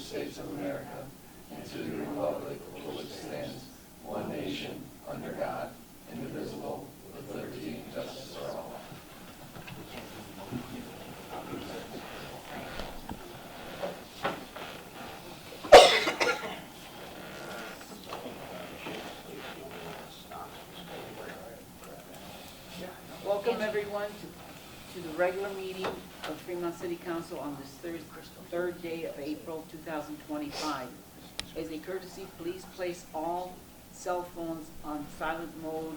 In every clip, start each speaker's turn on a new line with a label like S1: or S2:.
S1: States of America and to the republic for which it stands, one nation, under God, indivisible, with liberty and justice for all.
S2: Welcome everyone to the regular meeting of Fremont City Council on this third day of April 2025. As a courtesy, please place all cell phones on silent mode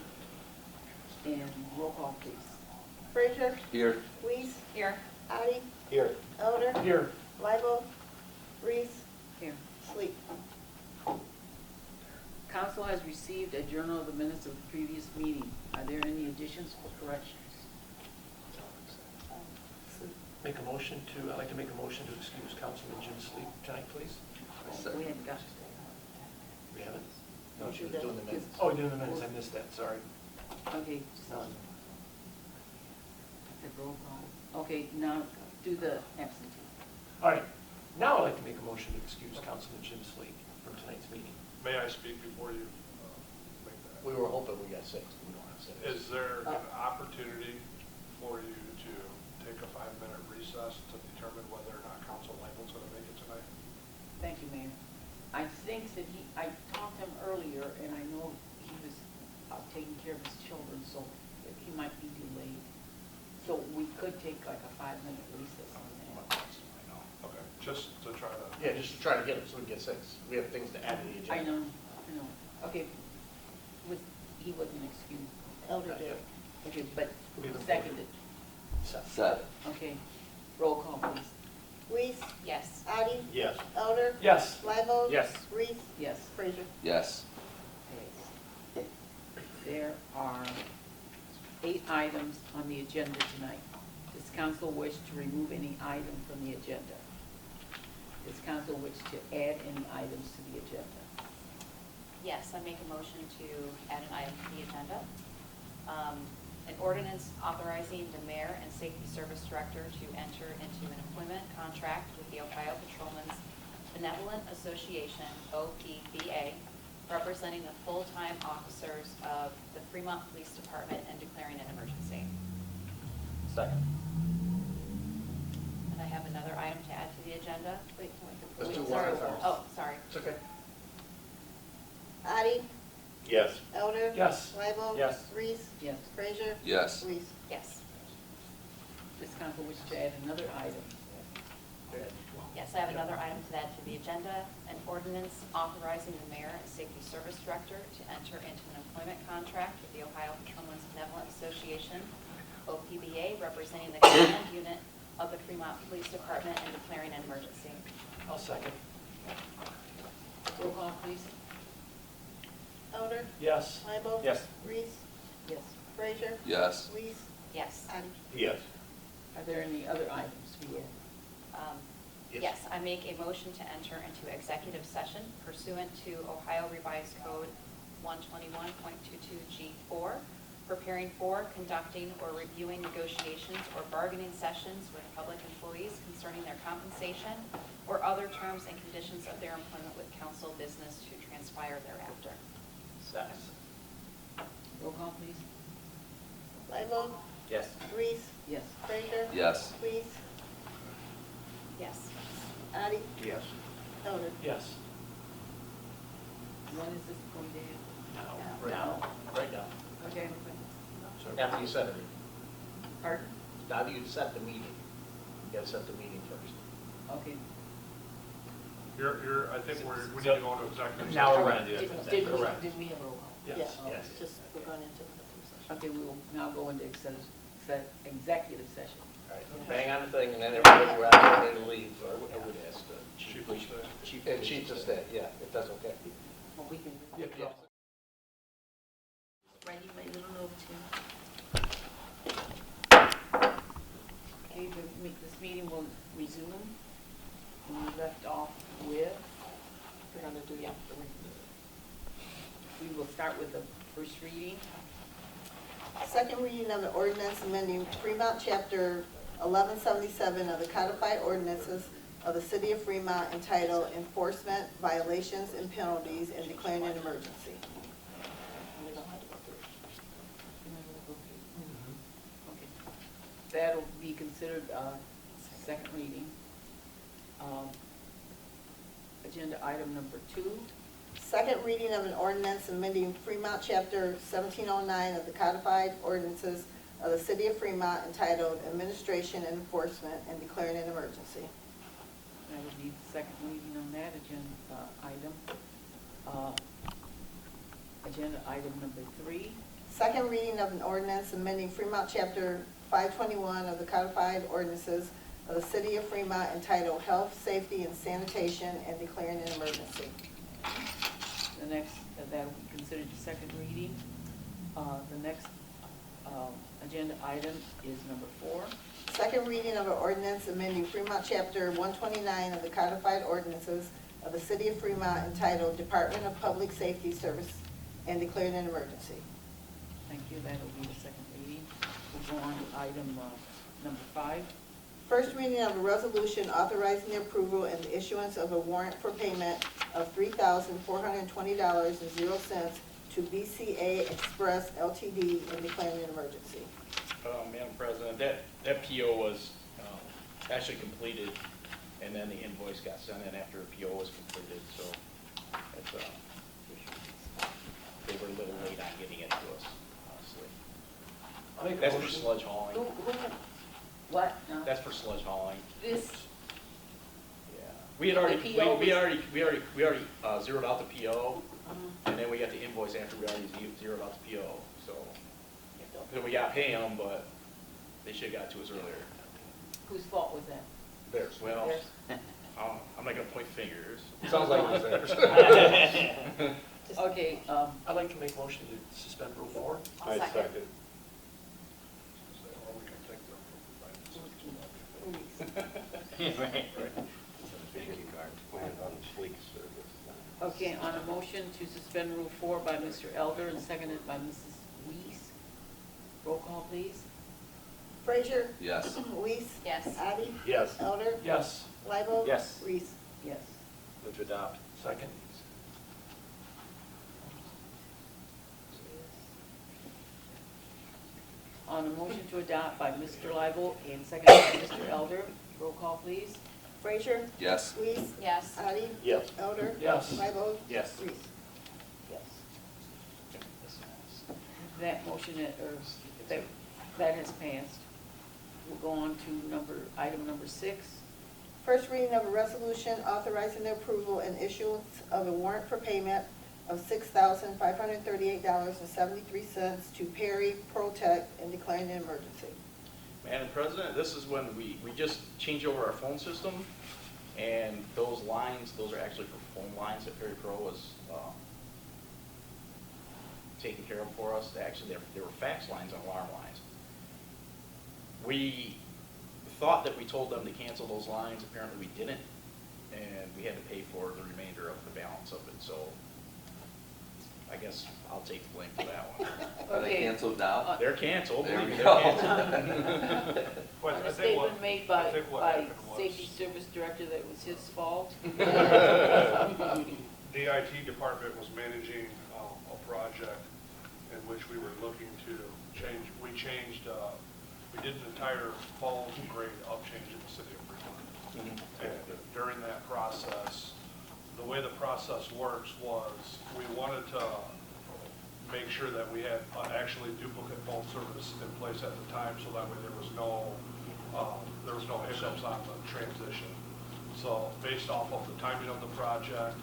S2: and roll call please.
S3: Frazier.
S1: Here.
S3: Weiss.
S4: Here.
S3: Addie.
S1: Here.
S3: Elder.
S1: Here.
S3: Libo. Reese.
S2: Here.
S3: Sleep.
S2: Council has received a journal of the minutes of the previous meeting. Are there any additions or corrections?
S5: I'd like to make a motion to excuse Councilman Jim Sleep tonight, please.
S2: We haven't got
S5: We haven't?
S3: No, she was doing the minutes.
S5: Oh, doing the minutes, I missed that, sorry.
S2: Okay, just the roll call. Okay, now do the absentee.
S5: All right, now I'd like to make a motion to excuse Councilman Jim Sleep from tonight's meeting.
S6: May I speak before you make that?
S1: We were hoping we got 6. We don't have 6.
S6: Is there an opportunity for you to take a 5-minute recess to determine whether or not Council Libo's going to make it tonight?
S2: Thank you, Mayor. I think that I talked to him earlier, and I know he was taking care of his children, so he might be delayed. So we could take like a 5-minute recess on that.
S6: Okay, just to try to.
S1: Yeah, just to try to get it so we get 6. We have things to add to the
S2: I
S1: agenda.
S2: know. Okay, he wasn't excused.
S3: Elder did.
S2: Okay, but
S5: We haven't
S2: seconded.
S1: Set.
S2: Okay, roll call please.
S3: Weiss.
S4: Yes.
S3: Addie.
S1: Yes.
S3: Elder.
S5: Yes.
S3: Libo.
S1: Yes.
S3: Reese.
S2: Yes.
S3: Frazier.
S1: Yes.
S2: There are 8 items on the agenda tonight. Does council wish to remove any item from the agenda? Does council wish to add any items to the agenda?
S4: Yes, I make a motion to add an item to the agenda. An ordinance authorizing the mayor and safety service director to enter into an employment contract with the Ohio Patrolmen's Benevolent Association, OPBA, representing the full-time officers of the Fremont Police Department and declaring an emergency.
S1: Second.
S4: And I have another item to add to the agenda. Wait,
S1: Let's do one
S4: sorry.
S1: at a time.
S4: Oh, sorry.
S1: It's okay.
S3: Addie.
S1: Yes.
S3: Elder.
S5: Yes.
S3: Libo.
S1: Yes.
S3: Reese.
S2: Yes.
S3: Frazier.
S1: Yes.
S3: Weiss.
S4: Yes.
S2: Does council wish to add another item?
S4: Yes, I have another item to add to the agenda, an ordinance authorizing the mayor and safety service director to enter into an employment contract with the Ohio Patrolmen's Benevolent Association, OPBA, representing the command unit of the Fremont Police Department and declaring an emergency.
S5: I'll second.
S2: Roll call please.
S3: Elder.
S5: Yes.
S3: Libo.
S1: Yes.
S3: Reese.
S2: Yes.
S3: Frazier.
S1: Yes.
S3: Weiss.
S4: Yes.
S3: Addie.
S1: Yes.
S2: Are there any other items to be added?
S4: Yes, I make a motion to enter into executive session pursuant to Ohio Revised Code 121.22G4, preparing for, conducting, or reviewing negotiations or bargaining sessions with public employees concerning their compensation or other terms and conditions of their employment with council business to transpire thereafter.
S1: Second.
S2: Roll call please.
S3: Libo.
S1: Yes.
S3: Reese.
S2: Yes.
S3: Frazier.
S1: Yes.
S3: Weiss.
S4: Yes.
S3: Addie.
S1: Yes.
S3: Elder.
S5: Yes.
S2: When is this going to happen?
S5: Now.
S1: Now. Right now.
S2: Okay.
S1: After you set it.
S2: Pardon?
S1: Now that you set the meeting, you gotta set the meeting first.
S2: Okay.
S6: I think we need to go into executive session.
S1: Now we're gonna do
S2: Did
S1: it.
S2: did we,
S1: Correct.
S2: did we have a roll call?
S5: Yes.
S3: Yeah.
S1: Yes.
S3: Just, we're going into the session.
S2: Okay, we will now go into executive session.
S1: All right. Bang on the thing, and then everybody, we're out ready to leave. I would ask the
S6: Chief will stay.
S1: And chief to stay, yeah, if that's okay.
S2: Well, we can.
S5: Yep.
S2: Ready, my little note too. Okay, this meeting will resume. And we left off with, we're gonna do, yeah. We will start with the first reading.
S3: Second reading of the ordinance amending Fremont Chapter 1177 of the Codified Ordinances of the City of Fremont entitled Enforcement, Violations, and Penalties and declaring an emergency.
S2: Okay. That'll be considered second reading. Agenda item number 2.
S3: Second reading of an ordinance amending Fremont Chapter 1709 of the Codified Ordinances of the City of Fremont entitled Administration and Enforcement and declaring an emergency.
S2: That would be the second reading on that agenda item. Agenda item number 3.
S3: Second reading of an ordinance amending Fremont Chapter 521 of the Codified Ordinances of the City of Fremont entitled Health, Safety, and Sanitation and declaring an emergency.
S2: The next, that will be considered the second reading. The next agenda item is number 4.
S3: Second reading of an ordinance amending Fremont Chapter 129 of the Codified Ordinances of the City of Fremont entitled Department of Public Safety Service and declaring an emergency.
S2: Thank you. That will be the second reading. We'll go on to item number 5.
S3: First reading of a resolution authorizing the approval and the issuance of a warrant for payment of $3,420.00 to BCA Express LTD and declaring an emergency.
S7: Madam President, that PO was actually completed, and then the invoice got sent in after a PO was completed, so it's, they were a little late on getting it to us,
S5: I'll make
S7: honestly.
S5: a
S7: That's for
S5: motion.
S7: sludge hauling.
S2: What? No.
S7: That's for sludge hauling.
S2: This,
S7: Yeah. We had already,
S2: The PO
S7: we already zeroed out the PO,
S2: uh,
S7: and then we got the invoice after we already zeroed out the PO, so. So we got to pay them, but they should have got to us earlier.
S2: whose fault was that?
S7: Theirs. Well,
S2: Theirs?
S7: I'm not gonna point fingers.
S6: Sounds like it was theirs.
S2: Okay,
S5: I'd like to make a motion to suspend Rule 4.
S4: I'll second.
S6: Or we can take
S2: okay, on a motion to suspend Rule 4 by Mr. Elder and seconded by Mrs. Weiss. Roll call, please.
S3: Frazier?
S1: Yes.
S3: Weiss?
S4: Yes.
S3: Addie?
S6: Yes.
S3: Elder?
S5: Yes.
S3: Libo?
S7: Yes.
S3: Reese?
S2: Yes.
S7: Move to adopt.
S5: Second.
S2: On a motion to adopt by Mr. Lible and seconded by Mr. Elder. Roll call, please.
S3: Frazier?
S1: Yes.
S3: Weiss?
S4: Yes.
S3: Addie?
S7: Yes.
S3: Elder?
S5: Yes.
S3: Libo?
S7: Yes.
S3: Reese?
S2: Yes. That motion, that has passed. We'll go on to item number 6.
S3: First reading of a resolution authorizing the approval and issuance of a warrant for payment of $6,538.73 to Perry Protect and declaring an emergency.
S7: Madam President, this is when we just changed over our phone system, and those lines, those are actually for phone lines that Perry Pro was taking care of for us. Actually, they were fax lines and alarm lines. We thought that we told them to cancel those lines. Apparently we didn't, and we had to pay for the remainder of the balance of it. So I guess I'll take the blame for that one.
S1: Are they
S2: Okay.
S1: canceled now?
S7: They're canceled.
S1: There
S7: Believe
S1: we
S7: me,
S1: go.
S7: they're canceled.
S6: Well,
S2: On
S6: I
S2: a
S6: think what-
S2: statement made
S6: I
S2: by
S6: think what
S2: by
S6: happened was-
S2: Safety Service Director that was his fault.
S6: The IT department was managing a project in which we were looking to change, we did an entire phone grade upchange in the city of Fremont. And during that process, the way the process works was, we wanted to make sure that we had actually duplicate phone service in place at the time, so that way there was no hiccups on the transition. So based off of the timing of the project,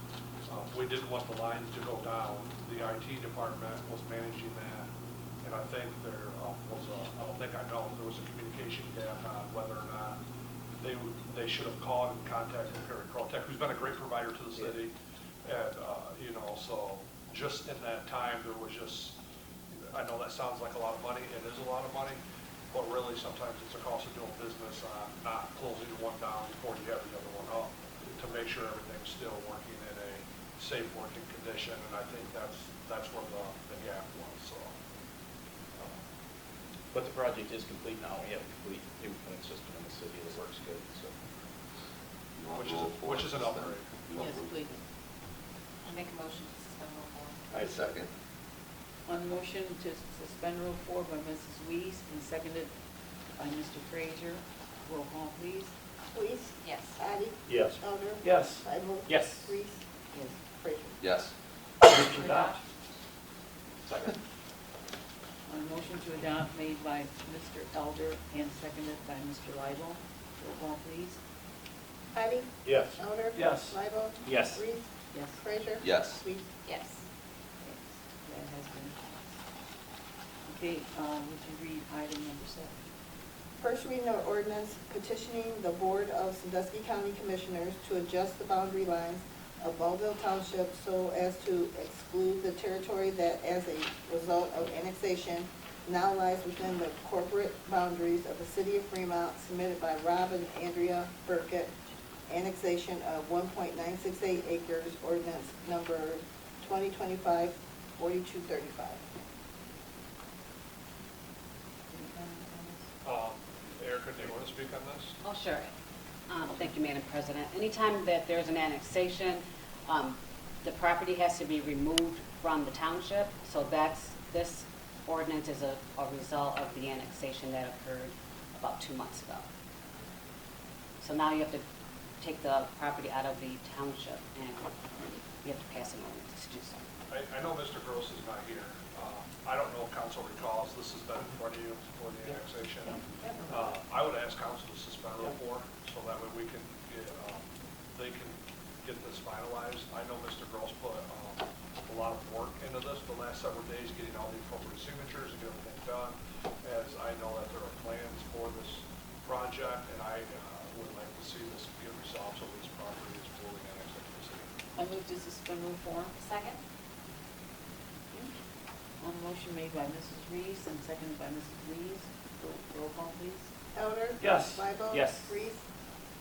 S6: we didn't want the lines to go down. The IT department was managing that, and I think there there was a communication gap on whether or not they should have called and contacted Perry Protect, who's been a great provider to the city. And, so just in that time, there was just, I know that sounds like a lot of money, it is a lot of money, but really sometimes it's a cost of doing business on not closing one down before you have the other one up, to make sure everything's still working in a safe working condition, and I think that's where the gap was, so.
S7: But the project is complete now. We have a complete new phone system in the city that works good, so.
S6: which is an upgrade.
S2: Yes, please.
S4: I make a motion to suspend Rule 4.
S1: I second.
S2: On the motion to suspend Rule 4 by Mrs. Weiss and seconded by Mr. Frazier, roll call, please.
S3: Weiss?
S4: Yes.
S3: Addie?
S5: Yes.
S3: Elder?
S5: Yes.
S3: Bible?
S5: Yes.
S3: Reese?
S2: Yes.
S3: Frazier?
S1: Yes.
S5: Move to adopt.
S1: Second.
S2: On the motion to adopt made by Mr. Elder and seconded by Mr. Lible, roll call, please.
S3: Addie?
S5: Yes.
S3: Elder?
S5: Yes.
S3: Bible?
S5: Yes.
S3: Reese?
S2: Yes.
S3: Frazier?
S1: Yes.
S3: Weiss?
S4: Yes.
S2: That has been passed. Okay, would you read item number 7?
S3: First reading of ordinance petitioning the Board of Sandusky County Commissioners to adjust the boundary lines of Belleville Township so as to exclude the territory that, as a result of annexation, now lies within the corporate boundaries of the city of Fremont, submitted by Rob and Andrea Burkett, annexation of 1.968 acres, ordinance number 2025-4235.
S2: Any comments on this?
S6: Erica, do you want to speak on this?
S8: Oh, sure. Thank you, Madam President. Anytime that there's an annexation, the property has to be removed from the township. So this ordinance is a result of the annexation that occurred about 2 months ago. So now you have to take the property out of the township, and you have to pass an ordinance to do so.
S6: I know Mr. Gross is not here. I don't know if council recalls, this has been in front of you for the annexation. I would ask council to suspend Rule 4, so that way we can get, they can get this finalized. I know Mr. Gross put a lot of work into this the last several days, getting all the appropriate signatures and get everything done, as I know that there are plans for this project, and I would like to see this get resolved so this property is fully annexed into the city.
S2: I move to suspend Rule 4.
S4: Second?
S2: On the motion made by Mrs. Reese and seconded by Mrs. Lees, roll call, please.
S3: Elder?
S5: Yes.
S3: Bible?
S5: Yes.
S3: Reese?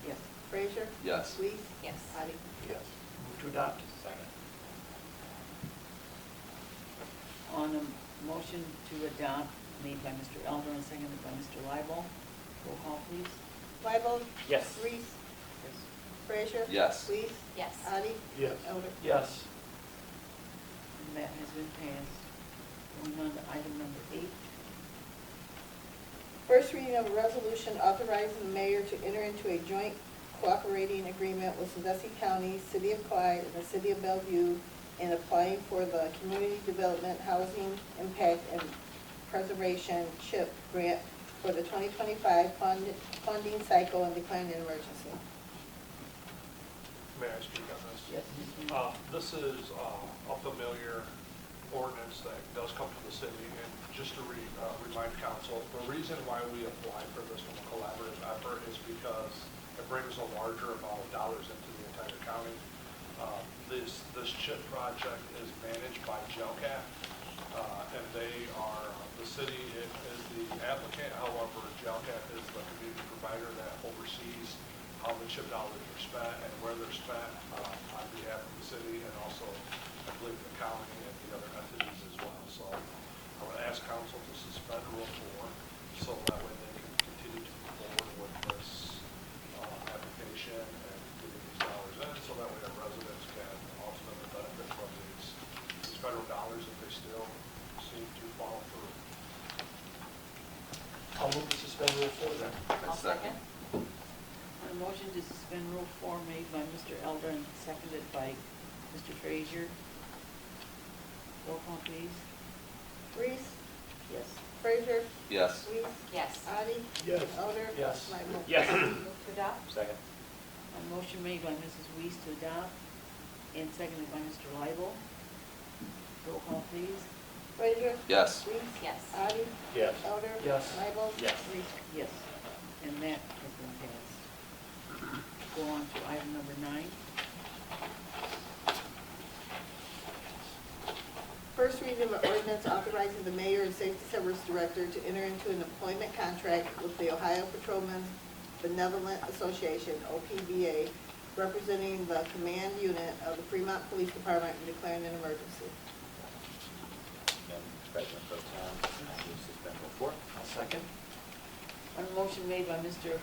S2: Yes.
S3: Frazier?
S1: Yes.
S3: Weiss?
S4: Yes.
S3: Addie?
S5: Yes. Move to adopt.
S1: Second.
S2: On the motion to adopt made by Mr. Elder and seconded by Mr. Lible, roll call, please.
S3: Bible?
S5: Yes.
S3: Reese?
S2: Yes.
S3: Frazier?
S1: Yes.
S3: Weiss?
S4: Yes.
S3: Addie?
S5: Yes.
S3: Elder?
S5: Yes.
S2: And that has been passed. Going on to item number 8.
S3: First reading of a resolution authorizing the mayor to enter into a joint cooperating agreement with Sandusky County, City of Clyde, and the City of Bellevue in applying for the Community Development Housing Impact and Preservation CHIP grant for the 2025 funding cycle and declaring an emergency.
S6: May I speak on this?
S2: Yes, Ms. Reese.
S6: This is a familiar ordinance that does come to the city, and just to remind council, the reason why we apply for this collaborative effort is because it brings a larger amount of dollars into the entire county. This CHIP project is managed by JELCAT, and they are, the city is the applicant, however, JELCAT is the community provider that oversees how the CHIP dollars are spent and where they're spent on behalf of the city, and also, I believe, the county and the other entities as well. So I would ask council to suspend Rule 4, so that way they can continue to move forward with this application and getting these dollars in, so that way our residents can ultimately benefit from these federal dollars if they still seem to follow through.
S5: I'll move to suspend Rule 4 then.
S4: I'll second.
S2: On the motion to suspend Rule 4 made by Mr. Elder and seconded by Mr. Frazier, roll call, please.
S3: Reese?
S2: Yes.
S3: Frazier?
S1: Yes.
S3: Weiss?
S4: Yes.
S3: Addie?
S5: Yes.
S3: Elder?
S5: Yes.
S3: Bible?
S5: Yes.
S4: Move to adopt?
S5: Second.
S2: On the motion made by Mrs. Weiss to adopt and seconded by Mr. Lible, roll call, please.
S3: Frazier?
S1: Yes.
S3: Weiss?
S4: Yes.
S3: Addie?
S5: Yes.
S3: Elder?
S5: Yes.
S3: Bible?
S5: Yes.
S2: Reese? Yes. And that has been passed. Go on to item number 9.
S3: First reading of an ordinance authorizing the mayor and safety service director to enter into an employment contract with the Ohio Patrolmen's Benevolent Association, OPBA, representing the command unit of the Fremont Police Department and declaring an emergency.
S9: Madam President Pro Tem, I move suspend Rule 4.
S5: I'll second.
S2: On the motion made by Mr.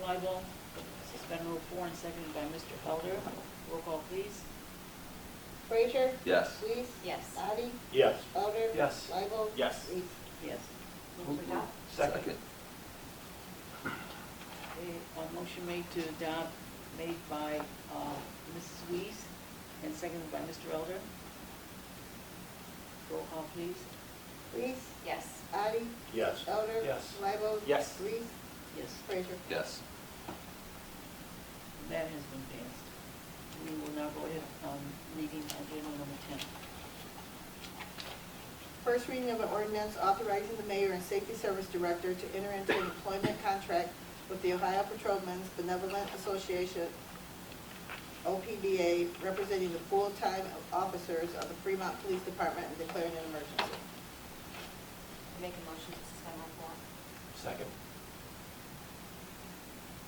S2: Lible, Suspend Rule 4 and seconded by Mr. Elder. Roll call, please.
S3: Frazier?
S1: Yes.
S3: Reese?
S4: Yes.
S3: Dottie?
S9: Yes.
S3: Elder?
S5: Yes.
S3: Lible?
S9: Yes.
S3: Reese?
S2: Yes.
S4: Move to adopt.
S5: Second.
S2: Okay, a motion made to adopt, made by Mrs. Weiss and seconded by Mr. Elder. Roll call, please.
S3: Reese?
S4: Yes.
S3: Dottie?
S9: Yes.
S3: Elder?
S5: Yes.
S3: Lible?
S9: Yes.
S3: Reese?
S2: Yes.
S3: Frazier?
S1: Yes.
S2: That has been passed. We will now go ahead on reading agenda number 10.
S3: First reading of an ordinance authorizing the mayor and safety service director to enter into an employment contract with the Ohio Patrolmen's Benevolent Association, OPBA, representing the full-time officers of the Fremont Police Department and declaring an emergency.
S4: Make a motion to suspend Rule 4.
S5: Second.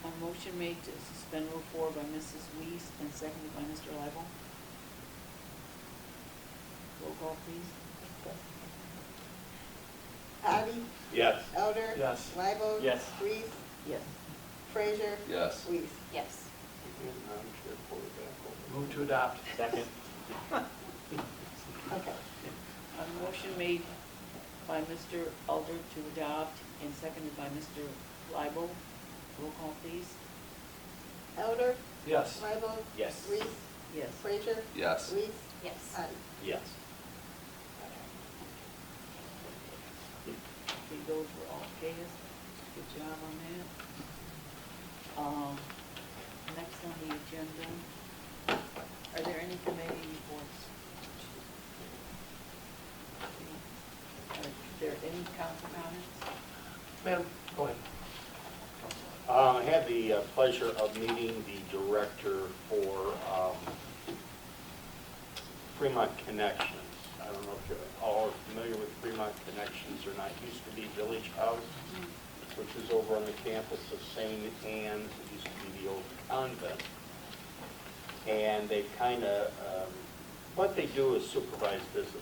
S2: A motion made to suspend Rule 4 by Mrs. Weiss and seconded by Mr. Lible. Roll call, please.
S3: Dottie?
S9: Yes.
S3: Elder?
S5: Yes.
S3: Lible?
S9: Yes.
S3: Reese?
S2: Yes.
S3: Frazier?
S1: Yes.
S3: Weiss?
S4: Yes.
S5: Move to adopt.
S9: Second.
S3: Okay.
S2: A motion made by Mr. Elder to adopt and seconded by Mr. Lible. Roll call, please.
S3: Elder?
S5: Yes.
S3: Lible?
S9: Yes.
S3: Reese?
S2: Yes.
S3: Frazier?
S1: Yes.
S3: Weiss?
S4: Yes.
S3: Dottie?
S9: Yes.
S2: Okay, those were all Ks. Good job on that. Next on the agenda, are there any committee reports? Are there any council comments?
S5: Madam, go ahead.
S9: I had the pleasure of meeting the director for Fremont Connections. I don't know if you're all familiar with Fremont Connections or not. It used to be Village House, which is over on the campus of St. Anne's. It used to be the old convent. And they kind of, what they do is supervise visits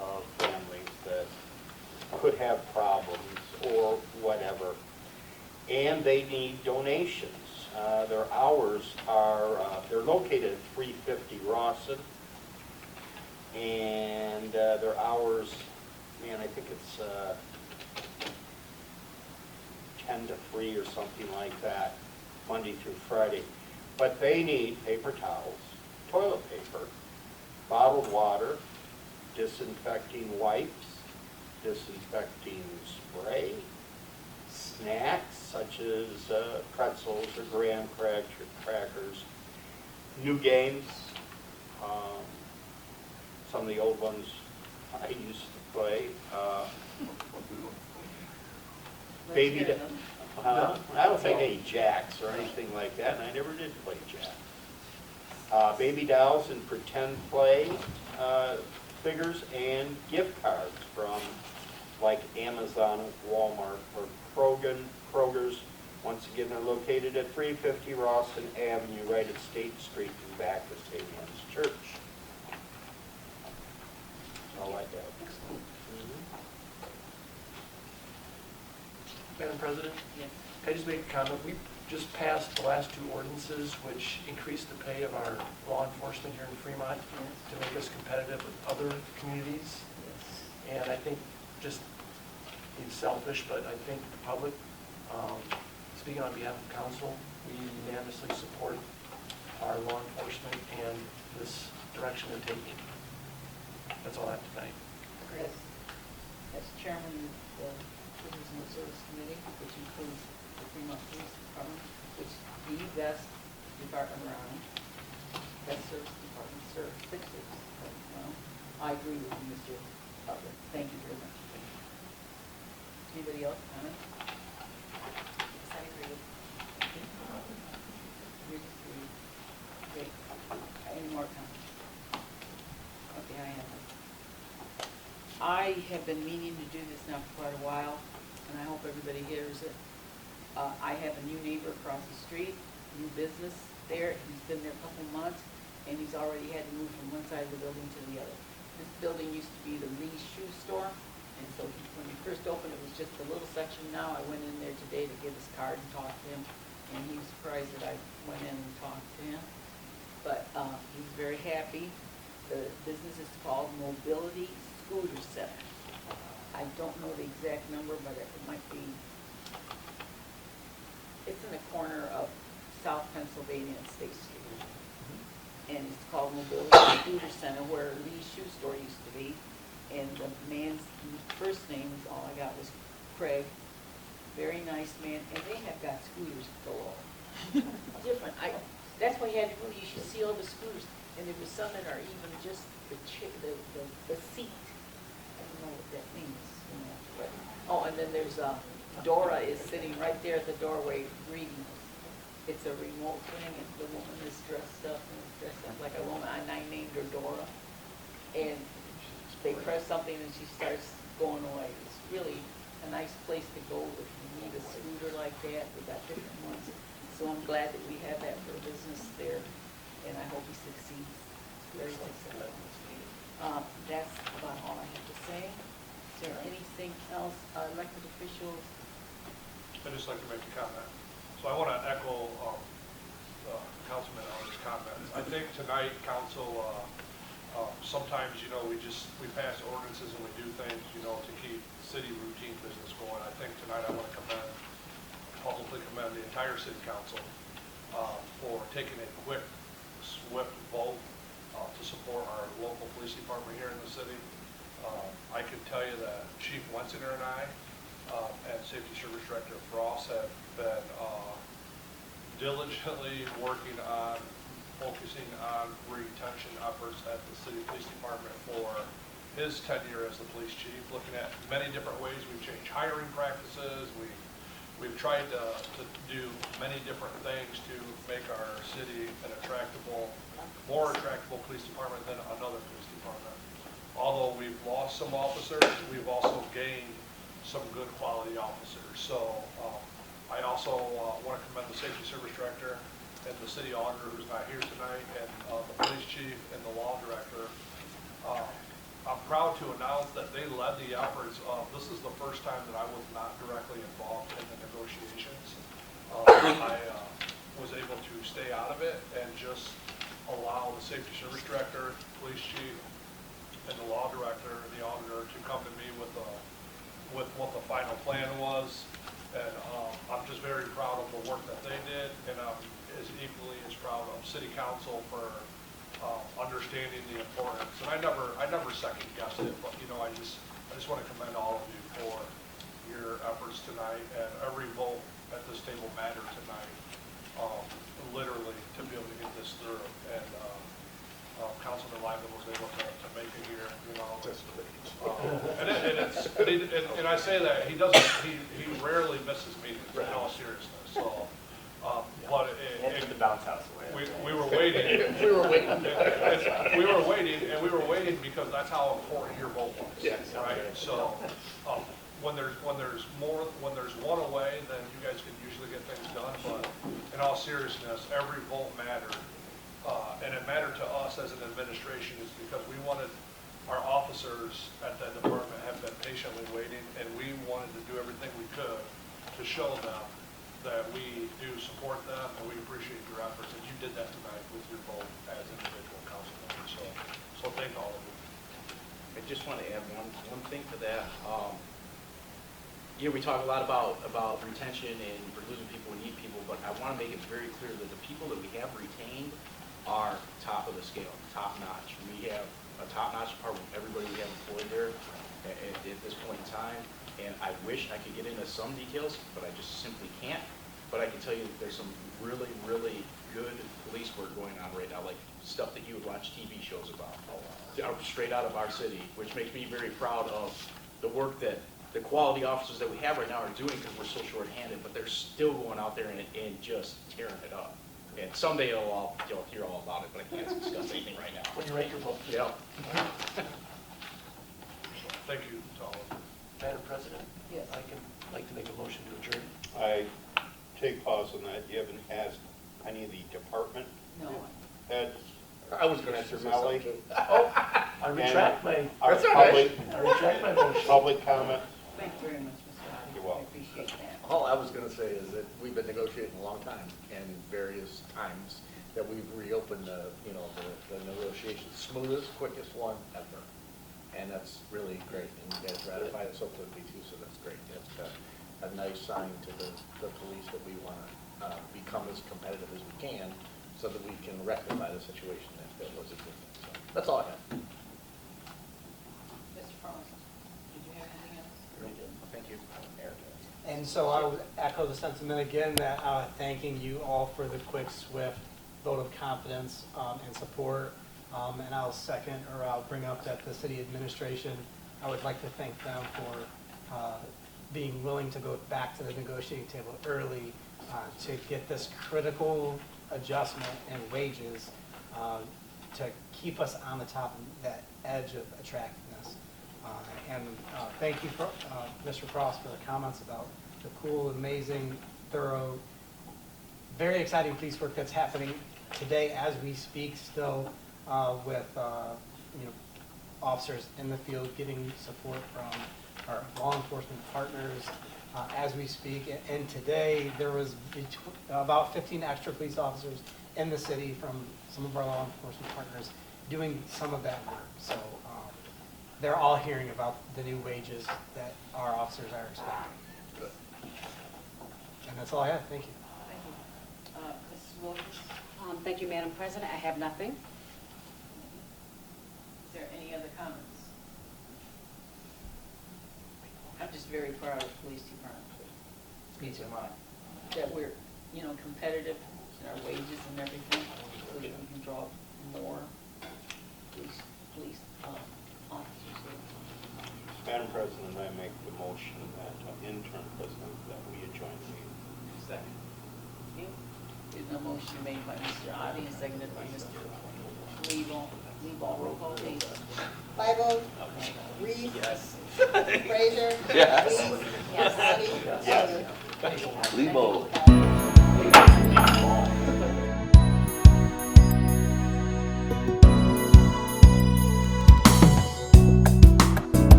S9: of families that could have problems or whatever. And they need donations. Their hours are, they're located at 350 Rawson. And their hours, man, I think it's 10 to 3 or something like that, Monday through Friday. But they need paper towels, toilet paper, bottled water, disinfecting wipes, disinfecting spray, snacks such as pretzels or graham crackers, new games, some of the old ones I used to play. Baby, I don't think any jacks or anything like that, and I never did play jacks. Baby dolls and pretend play figures and gift cards from like Amazon, Walmart, or Kroger's. Once again, they're located at 350 Rawson Avenue, right at State Street and back of St. Anne's Church. All like that.
S5: Madam President,
S2: Yes.
S5: can I just make a comment? We just passed the last two ordinances which increased the pay of our law enforcement here in Fremont to make us competitive with other communities.
S2: Yes.
S5: And I think, just being selfish, but I think the public, speaking on behalf of council, we unanimously support our law enforcement and this direction they're taking. That's all I have tonight.
S2: As chairman of the Citizen Service Committee, which includes the Fremont Police Department, which is the best department around, best service department, six service departments around. I agree with you, Mr. Butler. Thank you very much. Anybody else comment?
S4: Yes, I agree.
S2: Okay. Any more comments? Okay, I have it. I have been meaning to do this now for quite a while, and I hope everybody hears it. I have a new neighbor across the street, new business there. He's been there a couple months, and he's already had to move from one side of the building to the other. This building used to be the Lee's Shoe Store, and so when we first opened, it was just a little section. Now I went in there today to give his card and talk to him. and he was surprised that I went in and talked to him. But he's very happy. The business is called Mobility Scooter Center. I don't know the exact number, but it might be, it's in the corner of South Pennsylvania and State Street. And it's called Mobility Scooter Center, where Lee's Shoe Store used to be. And the man's first name is, all I got was Craig. Very nice man, and they have got scooters galore. Different, that's why you should see all the scooters. And there was some that are even just the seat. I don't know what that means, you know, but, oh, and then there's, Dora is sitting right there at the doorway greeting us. It's a remote thing, and the woman is dressed up like a woman, and I named her Dora. And they press something and she starts going away. It's really a nice place to go if you need a scooter like that. We got different ones. So I'm glad that we have that for business there, and I hope he succeeds. Very successful. That's about all I have to say. Is there anything else, elected officials?
S6: I'd just like to make a comment. So I want to echo Councilman Ellen's comments. I think tonight, council, sometimes, you know, we pass ordinances and we do things, you know, to keep city routine business going. I think tonight I want to publicly commend the entire city council for taking a quick, swift vote to support our local police department here in the city. I can tell you that Chief Wensinger and I and Safety Service Director Frost have been diligently working on focusing on retention efforts at the city police department for his tenure as the police chief, looking at many different ways. We've changed hiring practices. We've tried to do many different things to make our city an more attractable police department than another police department. Although we've lost some officers, we've also gained some good quality officers. So I also want to commend the Safety Service Director and the city auditor, who's not here tonight, and the police chief and the law director. I'm proud to announce that they led the efforts of, this is the first time that I was not directly involved in the negotiations. I was able to stay out of it and just allow the Safety Service Director, police chief, and the law director, and the auditor to come to me with what the final plan was. And I'm just very proud of the work that they did, and I'm equally as proud of City Council for understanding the importance. And I never second guessed it, but you know, I just want to commend all of you for your efforts tonight, and every vote at this table mattered tonight, literally, to be able to get this through. And Councilman Lyman was able to make it here, you know. And I say that he rarely misses meetings, in all seriousness. So, but
S10: the bounce house away.
S6: we were waiting.
S7: We were waiting.
S6: We were waiting because that's how important your vote was.
S10: Yes.
S6: Right. So, when there's one away, then you guys can usually get things done. But in all seriousness, every vote mattered. And it mattered to us as an administration is because we wanted our officers at that department have been patiently waiting, and we wanted to do everything we could to show them that we do support them and we appreciate your efforts. And you did that tonight with your vote as individual council members. So thank all of you.
S7: I just want to add one thing to that. You know, we talk a lot about retention and for losing people, we need people, but I want to make it very clear that the people that we have retained are top of the scale, top notch. We have a top notch department, everybody we have employed there at this point in time. And I wish I could get into some details, but I just simply can't. But I can tell you that there's some really, really good police work going on right now, like stuff that you would watch TV shows about, straight out of our city, which makes me very proud of the work that the quality officers that we have right now are doing, because we're so short-handed, but they're still going out there and just tearing it up. And someday you'll hear all about it, but I can't discuss anything right now.
S5: When you write your vote.
S7: Yeah.
S6: Thank you to all of you.
S5: Madam President?
S2: Yes.
S5: I can like to make a motion to adjourn.
S9: I take pause on that. You haven't asked any of the department
S2: No.
S9: heads.
S10: I was going to
S9: Mr. Melly.
S5: I retract my,
S9: Our
S10: That's all right.
S9: public,
S5: I retract my motion.
S9: public comment.
S2: Thank you very much, Mr. Hodges.
S9: You're welcome.
S2: I appreciate that.
S11: All I was gonna say is that we've been negotiating a long time, and various times that we've reopened the, you know, the negotiations, smoothest, quickest one ever. And that's really great, and you guys ratified it so quickly too, so that's great. That's a nice sign to the police that we wanna become as competitive as we can, so that we can rectify the situation that was existing. So, that's all I have.
S2: Mr. Frost, did you have anything else?
S7: Thank you.
S12: And so I would echo the sentiment again that thanking you all for the quick, swift vote of confidence and support. And I'll bring up that the city administration, I would like to thank them for being willing to go back to the negotiating table early to get this critical adjustment in wages to keep us on the top of that edge of attractiveness. And thank you, for, Mr. Frost, for the comments about the cool, amazing, thorough, very exciting police work that's happening today as we speak still with you know, officers in the field getting support from our law enforcement partners as we speak. And today there was about 15 extra police officers in the city from some of our law enforcement partners doing some of that work. So they're all hearing about the new wages that our officers are expecting. Good. And that's all I have. Thank you.
S2: Thank you. Mrs. Wilkins,
S8: Thank you, Madam President. I have nothing.
S2: is there any other comments? I'm just very proud of the police department.
S5: Me too.
S2: That we're, you know, competitive in our wages and everything, so that we can draw more police officers.
S9: Madam President, I make the motion that interim president, that we adjourn the meeting.
S7: Second.
S2: Okay. There's no motion made by Mr. Adi and seconded by Mr. Weevil. Roll call, please.
S3: Bible, Reed,
S7: Yes.
S3: Frazier,
S1: Yes.
S3: Lees,
S4: Yes.
S3: Addie,
S9: Yes.
S3: Stover.
S1: Lebo.